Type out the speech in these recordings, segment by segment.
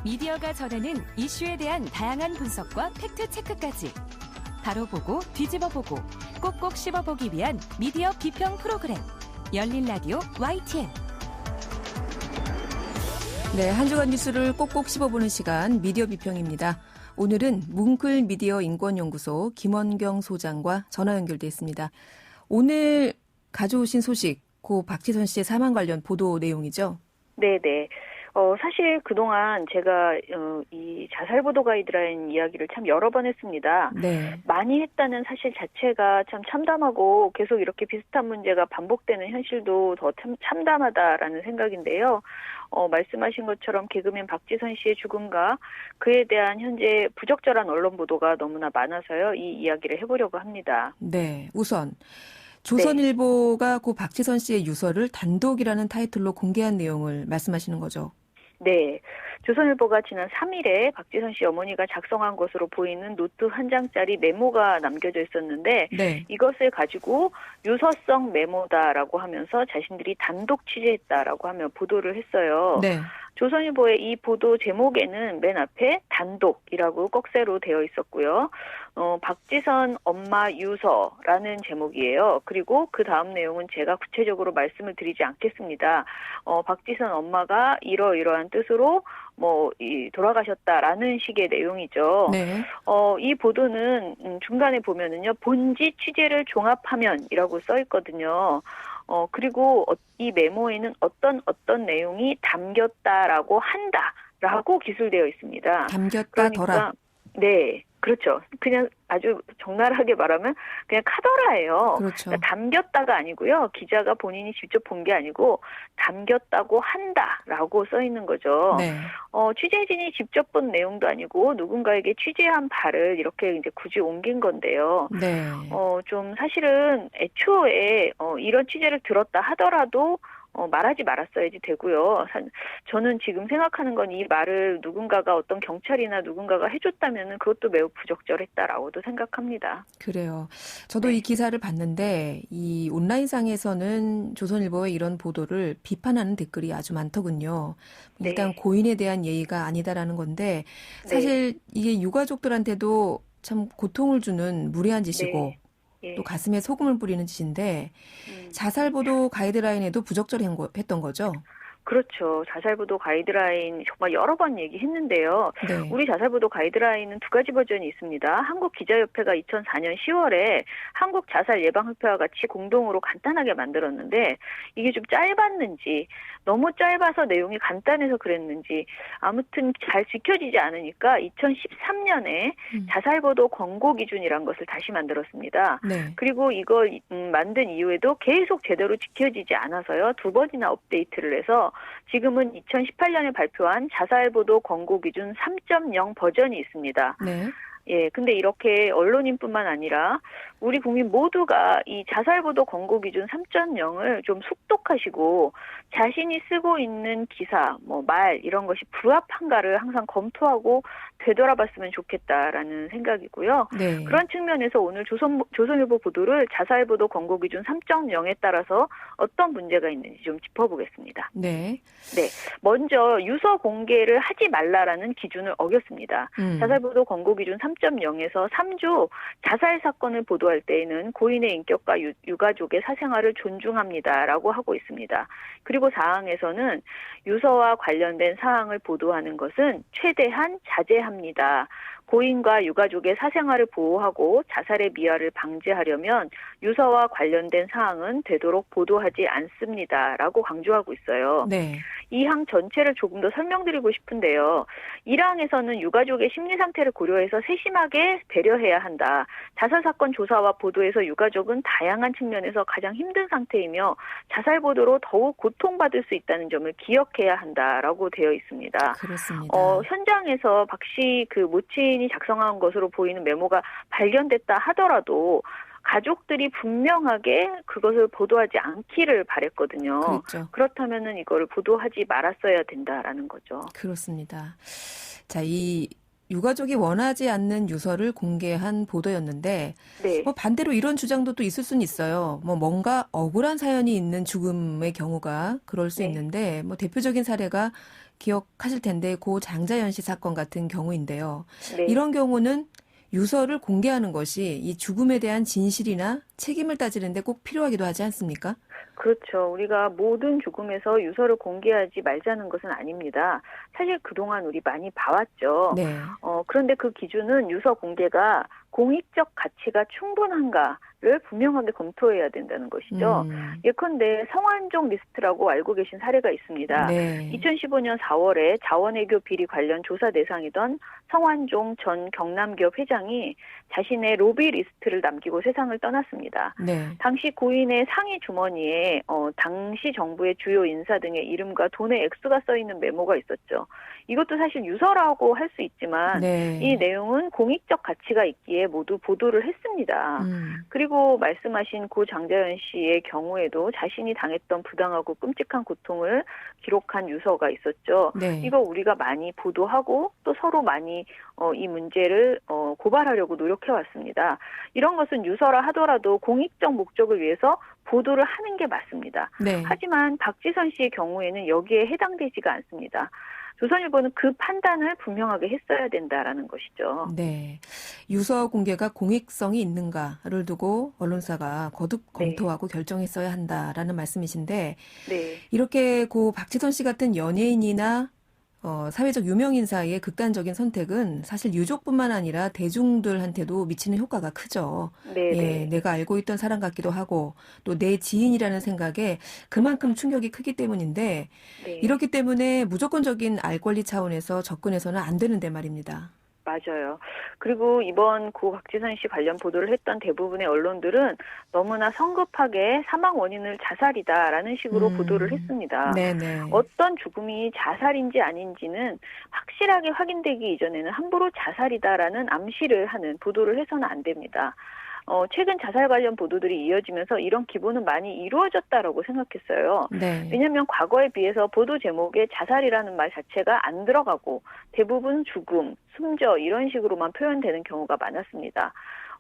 미디어가 전하는 이슈에 대한 다양한 분석과 팩트체크까지 바로 보고 뒤집어 보고 꼭꼭 씹어보기 위한 미디어 비평 프로그램 열린 라디오 YTN. 네, 한 주간 뉴스를 꼭꼭 씹어보는 시간 미디어 비평입니다. 오늘은 뭉클 미디어 인권연구소 김원경 소장과 전화 연결돼 있습니다. 오늘 가져오신 소식, 고 박지선 씨의 사망 관련 보도 내용이죠? 네네. 사실 그동안 제가 이 자살보도 가이드라인 이야기를 참 여러 번 했습니다. 네. 많이 했다는 사실 자체가 참 참담하고 계속 이렇게 비슷한 문제가 반복되는 현실도 더 참담하다라는 생각인데요. 말씀하신 것처럼 개그맨 박지선 씨의 죽음과 그에 대한 현재 부적절한 언론 보도가 너무나 많아서요. 이 이야기를 해보려고 합니다. 네, 우선 조선일보가 고 박지선 씨의 유서를 단독이라는 타이틀로 공개한 내용을 말씀하시는 거죠? 네. 조선일보가 지난 3일에 박지선 씨 어머니가 작성한 것으로 보이는 노트 한 장짜리 메모가 남겨져 있었는데 네. 이것을 가지고 유서성 메모다라고 하면서 자신들이 단독 취재했다라고 하며 보도를 했어요. 네. 조선일보의 이 보도 제목에는 맨 앞에 단독이라고 꺽쇠로 되어 있었고요. 박지선 엄마 유서라는 제목이에요. 그리고 그 다음 내용은 제가 구체적으로 말씀을 드리지 않겠습니다. 박지선 엄마가 이러이러한 뜻으로 돌아가셨다라는 식의 내용이죠. 네. 이 보도는 중간에 보면은요, 본지 취재를 종합하면이라고 써 있거든요. 그리고 이 메모에는 어떤 내용이 담겼다라고 한다라고 기술되어 있습니다. 담겼다더라. 네. 그렇죠. 그냥 아주 적나라하게 말하면 그냥 카더라예요. 그렇죠. 그러니까 담겼다가 아니고요. 기자가 본인이 직접 본 게 아니고 담겼다고 한다라고 써 있는 거죠. 네. 취재진이 직접 본 내용도 아니고 누군가에게 취재한 바를 이렇게 이제 굳이 옮긴 건데요. 네. 좀 사실은 애초에 이런 취재를 들었다 하더라도 말하지 말았어야지 되고요. 저는 지금 생각하는 건 이 말을 누군가가 어떤 경찰이나 누군가가 해줬다면은 그것도 매우 부적절했다라고도 생각합니다. 그래요. 저도 네. 이 기사를 봤는데 이 온라인상에서는 조선일보의 이런 보도를 비판하는 댓글이 아주 많더군요. 일단 네. 고인에 대한 예의가 아니다라는 건데 사실 이게 유가족들한테도 참 고통을 주는 무례한 짓이고 네. 예. 또 가슴에 소금을 뿌리는 짓인데 자살보도 가이드라인에도 부적절했던 거죠? 그렇죠. 자살보도 가이드라인 정말 여러 번 얘기했는데요. 네. 우리 자살보도 가이드라인은 두 가지 버전이 있습니다. 한국기자협회가 2004년 10월에 한국자살예방협회와 같이 공동으로 간단하게 만들었는데 이게 좀 짧았는지 너무 짧아서 내용이 간단해서 그랬는지 아무튼 잘 지켜지지 않으니까 2013년에 자살보도 권고기준이라는 것을 다시 만들었습니다. 네. 그리고 이걸 만든 이후에도 계속 제대로 지켜지지 않아서요. 두 번이나 업데이트를 해서 지금은 2018년에 발표한 자살보도 권고기준 3.0 버전이 있습니다. 네. 예, 근데 이렇게 언론인뿐만 아니라 우리 국민 모두가 이 자살보도 권고기준 3.0을 좀 숙독하시고 자신이 쓰고 있는 기사, 말 이런 것이 부합한가를 항상 검토하고 되돌아봤으면 좋겠다라는 생각이고요. 네. 그런 측면에서 오늘 조선일보 보도를 자살보도 권고기준 3.0에 따라서 어떤 문제가 있는지 좀 짚어보겠습니다. 네. 네, 먼저 유서 공개를 하지 말라라는 기준을 어겼습니다. 자살보도 권고기준 3.0에서 3조 자살 사건을 보도할 때에는 고인의 인격과 유가족의 사생활을 존중합니다라고 하고 있습니다. 그리고 사항에서는 유서와 관련된 사항을 보도하는 것은 최대한 자제합니다. 고인과 유가족의 사생활을 보호하고 자살의 미화를 방지하려면 유서와 관련된 사항은 되도록 보도하지 않습니다라고 강조하고 있어요. 네. 이 항 전체를 조금 더 설명드리고 싶은데요. 1항에서는 유가족의 심리 상태를 고려해서 세심하게 배려해야 한다. 자살 사건 조사와 보도에서 유가족은 다양한 측면에서 가장 힘든 상태이며 자살 보도로 더욱 고통받을 수 있다는 점을 기억해야 한다라고 되어 있습니다. 그렇습니다. 현장에서 박 씨 그 모친이 작성한 것으로 보이는 메모가 발견됐다 하더라도 가족들이 분명하게 그것을 보도하지 않기를 바랬거든요. 그렇죠. 그렇다면은 이거를 보도하지 말았어야 된다라는 거죠. 그렇습니다. 자, 이 유가족이 원하지 않는 유서를 공개한 보도였는데 네. 뭐 반대로 이런 주장도 또 있을 수는 있어요. 뭐 뭔가 억울한 사연이 있는 죽음의 경우가 그럴 수 네. 있는데 뭐 대표적인 사례가 기억하실 텐데 고 장자연 씨 사건 같은 경우인데요. 네. 이런 경우는 유서를 공개하는 것이 이 죽음에 대한 진실이나 책임을 따지는데 꼭 필요하기도 하지 않습니까? 그렇죠. 우리가 모든 죽음에서 유서를 공개하지 말자는 것은 아닙니다. 사실 그동안 우리 많이 봐왔죠. 네. 그런데 그 기준은 유서 공개가 공익적 가치가 충분한가를 분명하게 검토해야 된다는 것이죠. 예컨대 성완종 리스트라고 알고 계신 사례가 있습니다. 네. 2015년 4월에 자원외교 비리 관련 조사 대상이던 성완종 전 경남기업 회장이 자신의 로비 리스트를 남기고 세상을 떠났습니다. 네. 당시 고인의 상의 주머니에 당시 정부의 주요 인사 등의 이름과 돈의 액수가 써 있는 메모가 있었죠. 이것도 사실 유서라고 할 수 있지만 네. 이 내용은 공익적 가치가 있기에 모두 보도를 했습니다. 그리고 말씀하신 고 장자연 씨의 경우에도 자신이 당했던 부당하고 끔찍한 고통을 기록한 유서가 있었죠. 네. 이거 우리가 많이 보도하고 또 서로 많이 이 문제를 고발하려고 노력해왔습니다. 이런 것은 유서라 하더라도 공익적 목적을 위해서 보도를 하는 게 맞습니다. 네. 하지만 박지선 씨의 경우에는 여기에 해당되지가 않습니다. 조선일보는 그 판단을 분명하게 했어야 된다라는 것이죠. 네. 유서 공개가 공익성이 있는가를 두고 언론사가 거듭 검토하고 결정했어야 한다라는 말씀이신데 네. 이렇게 고 박지선 씨 같은 연예인이나 사회적 유명인 사이의 극단적인 선택은 사실 유족뿐만 아니라 대중들한테도 미치는 효과가 크죠. 네. 예, 내가 알고 있던 사람 같기도 하고 또 내 지인이라는 생각에 그만큼 충격이 크기 때문인데 네. 이렇기 때문에 무조건적인 알 권리 차원에서 접근해서는 안 되는데 말입니다. 맞아요. 그리고 이번 고 박지선 씨 관련 보도를 했던 대부분의 언론들은 너무나 성급하게 사망 원인을 자살이다라는 식으로 보도를 했습니다. 네네. 어떤 죽음이 자살인지 아닌지는 확실하게 확인되기 이전에는 함부로 자살이다라는 암시를 하는 보도를 해서는 안 됩니다. 최근 자살 관련 보도들이 이어지면서 이런 기본은 많이 이루어졌다라고 생각했어요. 네. 왜냐하면 과거에 비해서 보도 제목에 자살이라는 말 자체가 안 들어가고 대부분 죽음, 숨져 이런 식으로만 표현되는 경우가 많았습니다.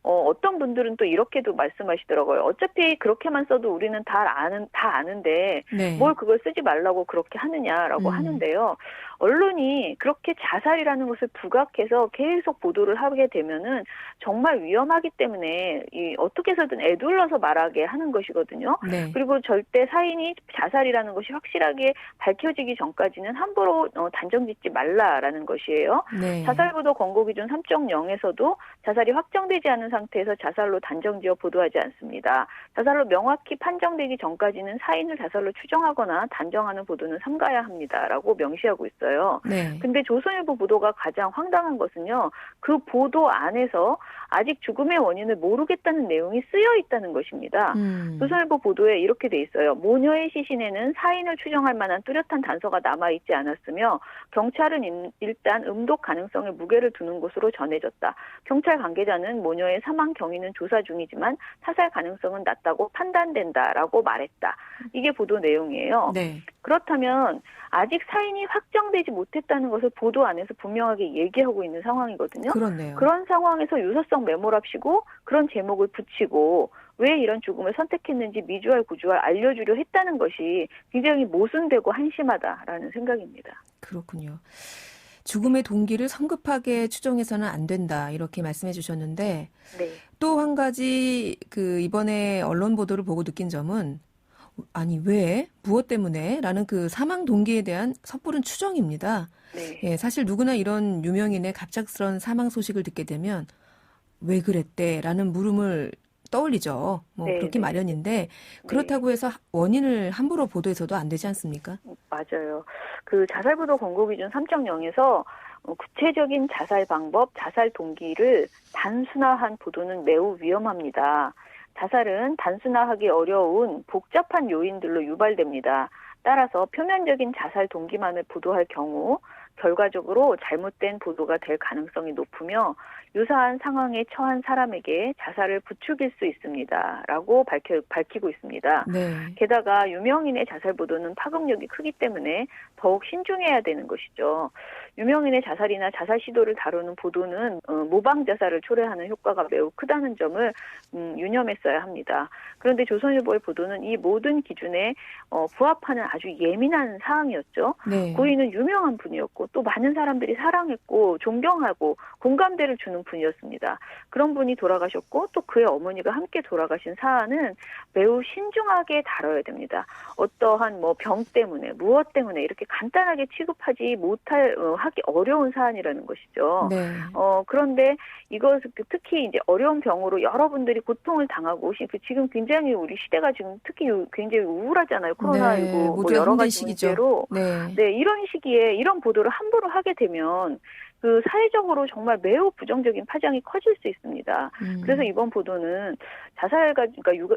어떤 분들은 또 이렇게도 말씀하시더라고요. 어차피 그렇게만 써도 우리는 다 아는데 네. 뭘 그걸 쓰지 말라고 그렇게 하느냐라고 하는데요. 언론이 그렇게 자살이라는 것을 부각해서 계속 보도를 하게 되면은 정말 위험하기 때문에 어떻게 해서든 애둘러서 말하게 하는 것이거든요. 네. 그리고 절대 사인이 자살이라는 것이 확실하게 밝혀지기 전까지는 함부로 단정짓지 말라라는 것이에요. 네. 자살보도 권고기준 3.0에서도 자살이 확정되지 않은 상태에서 자살로 단정지어 보도하지 않습니다. 자살로 명확히 판정되기 전까지는 사인을 자살로 추정하거나 단정하는 보도는 삼가야 합니다라고 명시하고 있어요. 네. 근데 조선일보 보도가 가장 황당한 것은요. 그 보도 안에서 아직 죽음의 원인을 모르겠다는 내용이 쓰여 있다는 것입니다. 조선일보 보도에 이렇게 돼 있어요. 모녀의 시신에는 사인을 추정할 만한 뚜렷한 단서가 남아있지 않았으며 경찰은 일단 음독 가능성에 무게를 두는 것으로 전해졌다. 경찰 관계자는 모녀의 사망 경위는 조사 중이지만 타살 가능성은 낮다고 판단된다라고 말했다. 이게 보도 내용이에요. 네. 그렇다면 아직 사인이 확정되지 못했다는 것을 보도 안에서 분명하게 얘기하고 있는 상황이거든요. 그렇네요. 그런 상황에서 유서성 메모랍시고 그런 제목을 붙이고 왜 이런 죽음을 선택했는지 미주알 구주알 알려주려 했다는 것이 굉장히 모순되고 한심하다라는 생각입니다. 그렇군요. 죽음의 동기를 성급하게 추정해서는 안 된다 이렇게 말씀해 주셨는데 네. 또 한 가지 이번에 언론 보도를 보고 느낀 점은 아니 왜? 무엇 때문에? 라는 그 사망 동기에 대한 섣부른 추정입니다. 네. 예, 사실 누구나 이런 유명인의 갑작스런 사망 소식을 듣게 되면 왜 그랬대? 라는 물음을 떠올리죠. 네, 그렇게 네. 마련인데 그렇다고 해서 원인을 함부로 보도해서도 안 되지 않습니까? 맞아요. 그 자살보도 권고기준 3.0에서 구체적인 자살 방법, 자살 동기를 단순화한 보도는 매우 위험합니다. 자살은 단순화하기 어려운 복잡한 요인들로 유발됩니다. 따라서 표면적인 자살 동기만을 보도할 경우 결과적으로 잘못된 보도가 될 가능성이 높으며 유사한 상황에 처한 사람에게 자살을 부추길 수 있습니다라고 밝히고 있습니다. 네. 게다가 유명인의 자살 보도는 파급력이 크기 때문에 더욱 신중해야 되는 것이죠. 유명인의 자살이나 자살 시도를 다루는 보도는 모방 자살을 초래하는 효과가 매우 크다는 점을 유념했어야 합니다. 그런데 조선일보의 보도는 이 모든 기준에 부합하는 아주 예민한 사항이었죠. 네. 고인은 유명한 분이었고 또 많은 사람들이 사랑했고 존경하고 공감대를 주는 분이었습니다. 그런 분이 돌아가셨고 또 그의 어머니가 함께 돌아가신 사안은 매우 신중하게 다뤄야 됩니다. 어떠한 병 때문에 무엇 때문에 이렇게 간단하게 취급하지 하기 어려운 사안이라는 것이죠. 네. 그런데 이것 특히 이제 어려운 병으로 여러분들이 고통을 당하고 지금 굉장히 우리 시대가 지금 특히 굉장히 우울하잖아요. 코로나19 네, 모두가 여러 힘든 가지 시기죠. 문제로 네. 이런 시기에 이런 보도를 함부로 하게 되면 그 사회적으로 정말 매우 부정적인 파장이 커질 수 있습니다. 그래서 이번 보도는 그러니까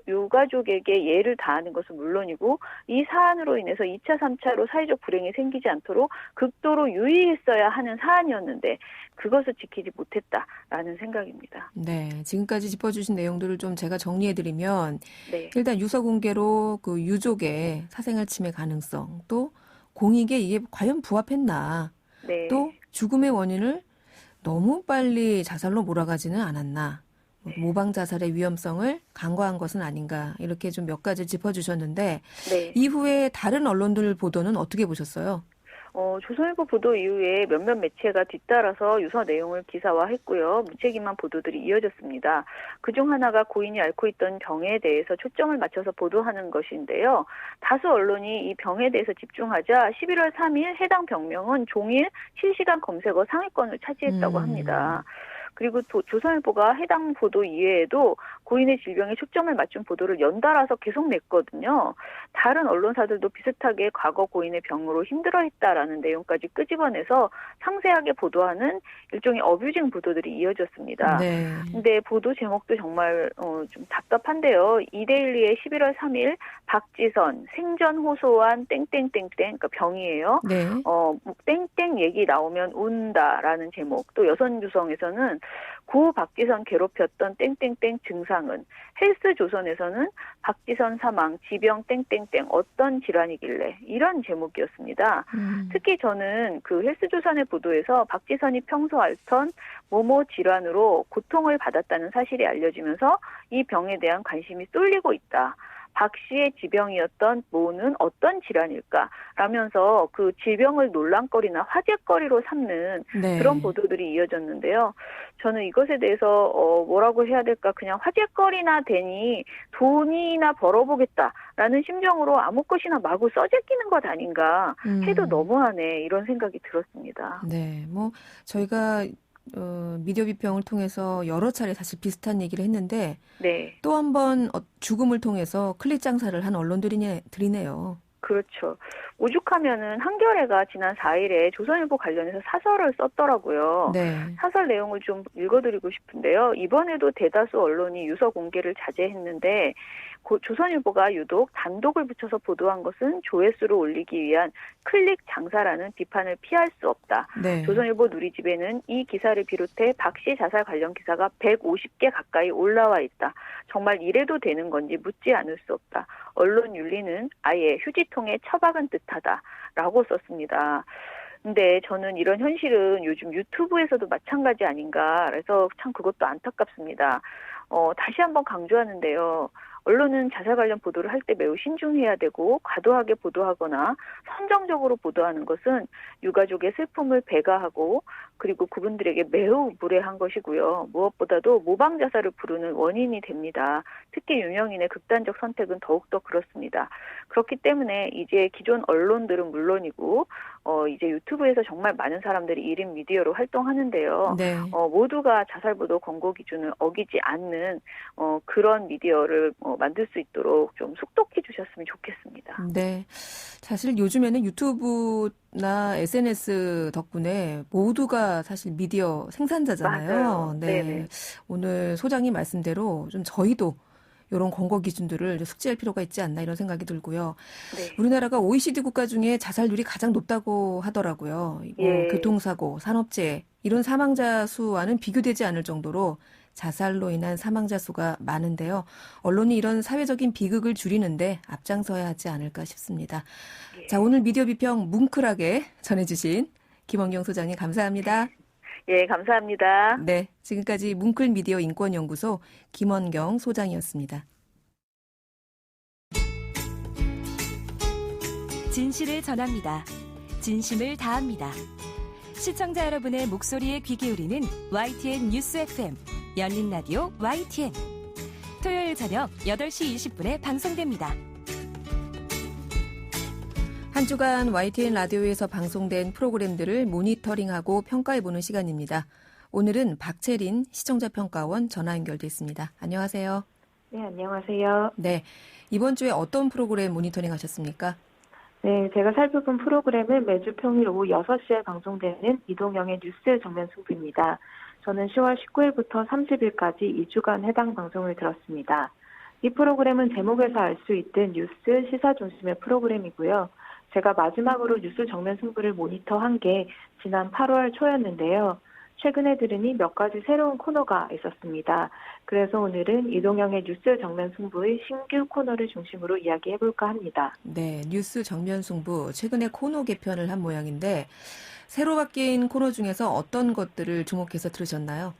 유가족에게 예를 다하는 것은 물론이고 이 사안으로 인해서 2차, 3차로 사회적 불행이 생기지 않도록 극도로 유의했어야 하는 사안이었는데 그것을 지키지 못했다라는 생각입니다. 네, 지금까지 짚어주신 내용들을 좀 제가 정리해드리면 네. 일단 유서 공개로 그 유족의 사생활 침해 가능성, 또 공익에 이게 과연 부합했나, 네. 또 죽음의 원인을 너무 빨리 자살로 몰아가지는 않았나, 모방 자살의 위험성을 간과한 것은 아닌가, 이렇게 좀 몇 가지 짚어주셨는데 네. 이후에 다른 언론들 보도는 어떻게 보셨어요? 조선일보 보도 이후에 몇몇 매체가 뒤따라서 유서 내용을 기사화했고요. 무책임한 보도들이 이어졌습니다. 그중 하나가 고인이 앓고 있던 병에 대해서 초점을 맞춰서 보도하는 것인데요. 다수 언론이 이 병에 대해서 집중하자 11월 3일 해당 병명은 종일 실시간 검색어 상위권을 차지했다고 합니다. 그리고 조선일보가 해당 보도 이외에도 고인의 질병에 초점을 맞춘 보도를 연달아서 계속 냈거든요. 다른 언론사들도 비슷하게 과거 고인의 병으로 힘들어했다라는 내용까지 끄집어내서 상세하게 보도하는 일종의 어뷰징 보도들이 이어졌습니다. 네. 근데 보도 제목도 정말 좀 답답한데요. 이데일리의 11월 3일 박지선 생전 호소한 땡땡땡땡 그러니까 병이에요. 네. 땡땡 얘기 나오면 운다라는 제목. 또 여선주성에서는 고 박지선 괴롭혔던 땡땡땡 증상은 헬스조선에서는 박지선 사망 지병 땡땡땡 어떤 질환이길래 이런 제목이었습니다. 특히 저는 그 헬스조선의 보도에서 박지선이 평소 앓던 모모 질환으로 고통을 받았다는 사실이 알려지면서 이 병에 대한 관심이 쏠리고 있다. 박 씨의 지병이었던 모는 어떤 질환일까? 라면서 그 질병을 논란거리나 화제거리로 삼는 네. 그런 보도들이 이어졌는데요. 저는 이것에 대해서 뭐라고 해야 될까? 그냥 화제거리나 되니 돈이나 벌어보겠다라는 심정으로 아무 것이나 마구 써제끼는 것 아닌가 해도 너무하네 이런 생각이 들었습니다. 네, 저희가 미디어 비평을 통해서 여러 차례 사실 비슷한 얘기를 했는데 네. 또 한 번 죽음을 통해서 클릭 장사를 한 언론들이네요. 그렇죠. 오죽하면은 한겨레가 지난 4일에 조선일보 관련해서 사설을 썼더라고요. 네. 사설 내용을 좀 읽어드리고 싶은데요. 이번에도 대다수 언론이 유서 공개를 자제했는데 조선일보가 유독 단독을 붙여서 보도한 것은 조회수를 올리기 위한 클릭 장사라는 비판을 피할 수 없다. 네. 조선일보 누리집에는 이 기사를 비롯해 박 씨 자살 관련 기사가 150개 가까이 올라와 있다. 정말 이래도 되는 건지 묻지 않을 수 없다. 언론 윤리는 아예 휴지통에 처박은 듯하다라고 썼습니다. 근데 저는 이런 현실은 요즘 유튜브에서도 마찬가지 아닌가. 그래서 참 그것도 안타깝습니다. 다시 한번 강조하는데요. 언론은 자살 관련 보도를 할 때 매우 신중해야 되고 과도하게 보도하거나 선정적으로 보도하는 것은 유가족의 슬픔을 배가하고 그리고 그분들에게 매우 무례한 것이고요. 무엇보다도 모방 자살을 부르는 원인이 됩니다. 특히 유명인의 극단적 선택은 더욱더 그렇습니다. 그렇기 때문에 이제 기존 언론들은 물론이고 이제 유튜브에서 정말 많은 사람들이 1인 미디어로 활동하는데요. 네. 모두가 자살보도 권고 기준을 어기지 않는 그런 미디어를 만들 수 있도록 좀 속독해 주셨으면 좋겠습니다. 네. 사실 요즘에는 유튜브나 SNS 덕분에 모두가 사실 미디어 생산자잖아요. 맞아요. 네. 네네. 오늘 소장님 말씀대로 좀 저희도 이런 권고 기준들을 숙지할 필요가 있지 않나 이런 생각이 들고요. 네. 우리나라가 OECD 국가 중에 자살률이 가장 높다고 하더라고요. 예. 교통사고, 산업재해 이런 사망자 수와는 비교되지 않을 정도로 자살로 인한 사망자 수가 많은데요. 언론이 이런 사회적인 비극을 줄이는데 앞장서야 하지 않을까 싶습니다. 예. 자, 오늘 미디어 비평 뭉클하게 전해주신 김원경 소장님 감사합니다. 예, 감사합니다. 네, 지금까지 뭉클 미디어 인권연구소 김원경 소장이었습니다. 진실을 전합니다. 진심을 다합니다. 시청자 여러분의 목소리에 귀 기울이는 YTN 뉴스 FM 열린 라디오 YTN. 토요일 저녁 8시 20분에 방송됩니다. 한 주간 YTN 라디오에서 방송된 프로그램들을 모니터링하고 평가해보는 시간입니다. 오늘은 박채린 시청자평가원 전화 연결돼 있습니다. 안녕하세요. 네, 안녕하세요. 네, 이번 주에 어떤 프로그램 모니터링 하셨습니까? 네, 제가 살펴본 프로그램은 매주 평일 오후 6시에 방송되는 이동영의 뉴스 정면 승부입니다. 저는 10월 19일부터 30일까지 2주간 해당 방송을 들었습니다. 이 프로그램은 제목에서 알 수 있듯 뉴스 시사 중심의 프로그램이고요. 제가 마지막으로 뉴스 정면 승부를 모니터한 게 지난 8월 초였는데요. 최근에 들으니 몇 가지 새로운 코너가 있었습니다. 그래서 오늘은 이동영의 뉴스 정면 승부의 신규 코너를 중심으로 이야기해볼까 합니다. 네, 뉴스 정면 승부 최근에 코너 개편을 한 모양인데 새로 바뀐 코너 중에서 어떤 것들을 주목해서 들으셨나요?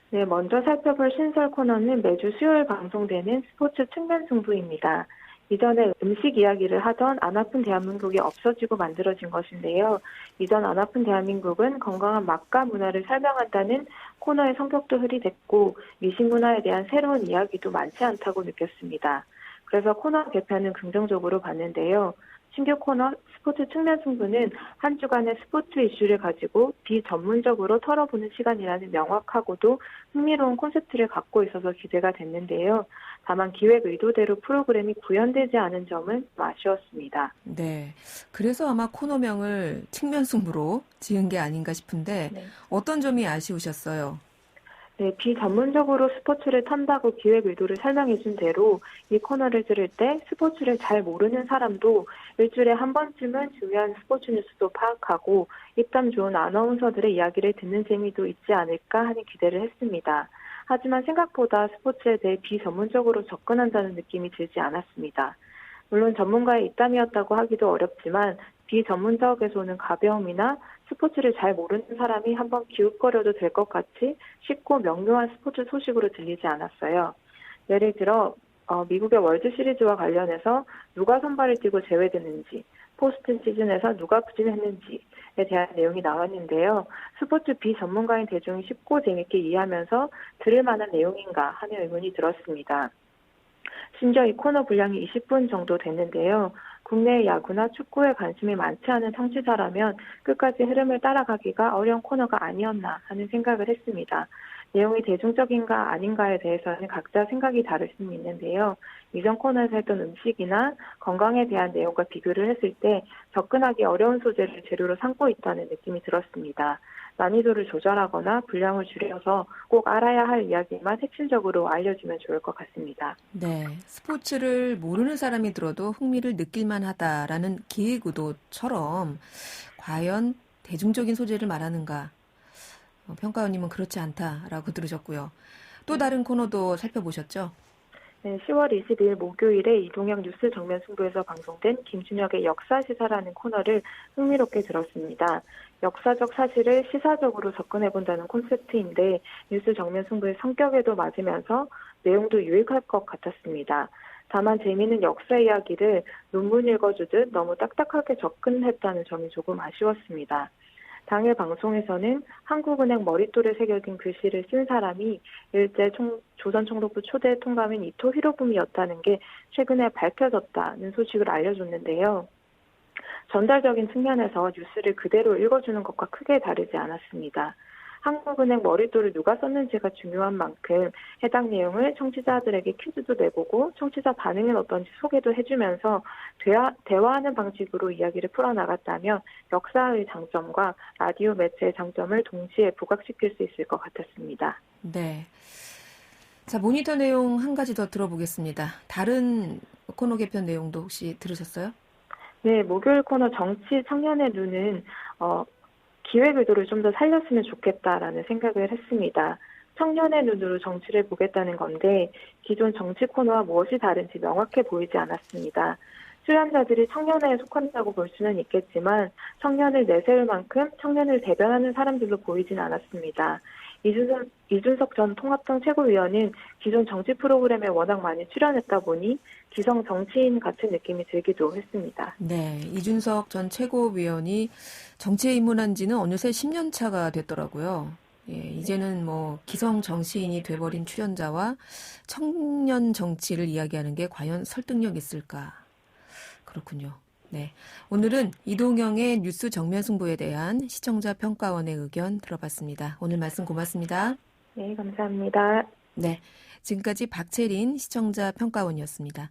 네, 먼저 살펴볼 신설 코너는 매주 수요일 방송되는 스포츠 측면 승부입니다. 이전에 음식 이야기를 하던 안 아픈 대한민국이 없어지고 만들어진 것인데요. 이전 안 아픈 대한민국은 건강한 맛과 문화를 설명한다는 코너의 성격도 흐리됐고 미식 문화에 대한 새로운 이야기도 많지 않다고 느꼈습니다. 그래서 코너 개편은 긍정적으로 봤는데요. 신규 코너 스포츠 측면 승부는 한 주간의 스포츠 이슈를 가지고 비전문적으로 털어보는 시간이라는 명확하고도 흥미로운 콘셉트를 갖고 있어서 기대가 됐는데요. 다만 기획 의도대로 프로그램이 구현되지 않은 점은 좀 아쉬웠습니다. 네, 그래서 아마 코너명을 측면 승부로 지은 게 아닌가 싶은데 네. 어떤 점이 아쉬우셨어요? 네, 비전문적으로 스포츠를 탄다고 기획 의도를 설명해준 대로 이 코너를 들을 때 스포츠를 잘 모르는 사람도 일주일에 한 번쯤은 중요한 스포츠 뉴스도 파악하고 입담 좋은 아나운서들의 이야기를 듣는 재미도 있지 않을까 하는 기대를 했습니다. 하지만 생각보다 스포츠에 대해 비전문적으로 접근한다는 느낌이 들지 않았습니다. 물론 전문가의 입담이었다고 하기도 어렵지만 비전문적에서 오는 가벼움이나 스포츠를 잘 모르는 사람이 한번 기웃거려도 될 것 같이 쉽고 명료한 스포츠 소식으로 들리지 않았어요. 예를 들어 미국의 월드 시리즈와 관련해서 누가 선발을 뛰고 제외되는지, 포스트 시즌에서 누가 부진했는지에 대한 내용이 나왔는데요. 스포츠 비전문가인 대중이 쉽고 재밌게 이해하면서 들을 만한 내용인가 하는 의문이 들었습니다. 심지어 이 코너 분량이 20분 정도 됐는데요. 국내 야구나 축구에 관심이 많지 않은 청취자라면 끝까지 흐름을 따라가기가 어려운 코너가 아니었나 하는 생각을 했습니다. 내용이 대중적인가 아닌가에 대해서는 각자 생각이 다를 수는 있는데요. 이전 코너에서 했던 음식이나 건강에 대한 내용과 비교를 했을 때 접근하기 어려운 소재를 재료로 삼고 있다는 느낌이 들었습니다. 난이도를 조절하거나 분량을 줄여서 꼭 알아야 할 이야기만 핵심적으로 알려주면 좋을 것 같습니다. 네, 스포츠를 모르는 사람이 들어도 흥미를 느낄만 하다라는 기획 의도처럼 과연 대중적인 소재를 말하는가? 평가원님은 그렇지 않다라고 들으셨고요. 또 다른 코너도 살펴보셨죠? 네, 10월 20일 목요일에 이동영 뉴스 정면 승부에서 방송된 김준혁의 역사시사라는 코너를 흥미롭게 들었습니다. 역사적 사실을 시사적으로 접근해본다는 콘셉트인데 뉴스 정면 승부의 성격에도 맞으면서 내용도 유익할 것 같았습니다. 다만 재미있는 역사 이야기를 논문 읽어주듯 너무 딱딱하게 접근했다는 점이 조금 아쉬웠습니다. 당일 방송에서는 한국은행 머릿돌에 새겨진 글씨를 쓴 사람이 일제 조선총독부 초대 통감인 이토 히로부미였다는 게 최근에 밝혀졌다는 소식을 알려줬는데요. 전달적인 측면에서 뉴스를 그대로 읽어주는 것과 크게 다르지 않았습니다. 한국은행 머릿돌을 누가 썼는지가 중요한 만큼 해당 내용을 청취자들에게 퀴즈도 내보고 청취자 반응은 어떤지 소개도 해주면서 대화하는 방식으로 이야기를 풀어나갔다면 역사의 장점과 라디오 매체의 장점을 동시에 부각시킬 수 있을 것 같았습니다. 네. 자, 모니터 내용 한 가지 더 들어보겠습니다. 다른 코너 개편 내용도 혹시 들으셨어요? 네, 목요일 코너 정치 청년의 눈은 기획 의도를 좀 더 살렸으면 좋겠다라는 생각을 했습니다. 청년의 눈으로 정치를 보겠다는 건데 기존 정치 코너와 무엇이 다른지 명확해 보이지 않았습니다. 출연자들이 청년회에 속한다고 볼 수는 있겠지만 청년을 내세울 만큼 청년을 대변하는 사람들로 보이진 않았습니다. 이준석 전 통합당 최고위원은 기존 정치 프로그램에 워낙 많이 출연했다 보니 기성 정치인 같은 느낌이 들기도 했습니다. 네, 이준석 전 최고위원이 정치에 입문한 지는 어느새 10년 차가 됐더라고요. 예, 이제는 뭐 기성 정치인이 돼버린 출연자와 청년 정치를 이야기하는 게 과연 설득력 있을까? 그렇군요. 네, 오늘은 이동영의 뉴스 정면 승부에 대한 시청자 평가원의 의견 들어봤습니다. 오늘 말씀 고맙습니다. 네, 감사합니다. 네, 지금까지 박채린 시청자 평가원이었습니다.